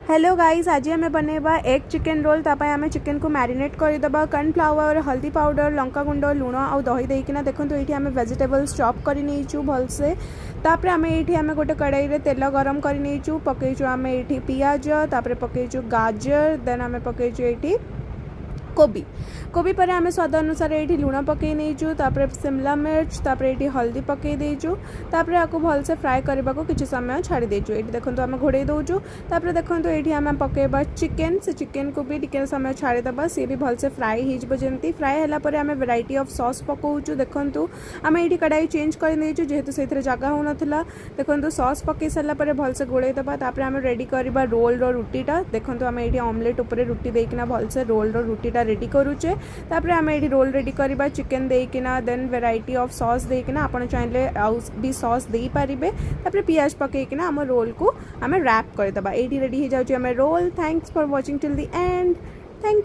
Hello guys, आज आम बनैबा egg chicken role. तापाई आम चिकेन को मैरिनेट करदेबा कॉर्नफ्लावर, हल्दी पाउडर, लंका गुंड, लुण आ दही देकिना देखो ये आम वेजिटेबल्स चॉप कर भलसे। तापर आम ये आम गोटे कड़ाई रे तेल गरम कर पकईचु आम ये पियाज, तापर पकईचु गाजर, देन आम पकईचु ये कोबी कोबी पर आम स्वाद अनुसार ये लुण पकई नहींचु, तापर शिमला मिर्च, तापर ये हल्दी पकई देचु, तापर आपको भलसे फ्राए करने को किसी समय छाड़ी देचु। ये देखो आम घोड़े दौचु, तापर देखो ये आम पकईबा चिकेन, से चिकेन को भी टिके समय छाड़ीदबा, सी भी भलसे फ्राए होमती। फ्राए है आम वेराइटी ऑफ सॉस पकाउचु। देखो आम ये कड़ाई चेंज कर देचु जेहेतु से जगह हो नाला। देखो सॉस पकई सारापर भलसे गोड़ेदबा, तापर आम रेडी करवा रोल रुटीटा। देखो आम ये ऑमलेट उपर रुटी देकिना भलसे रोल रुटीटा रेडी करूचे। तापर आम ये रोल रेडी करवा चिकेन देकिना, देन वेराइटी ऑफ सॉस देकिना, आपण चाहिले आउ भी सॉस दे पारिबे। तापर पियाज पकईकिना आम रोल को आम रैप करदबा। ये रेडी हो जाउची आम रोल। Thanks for watching till the end. Thank you.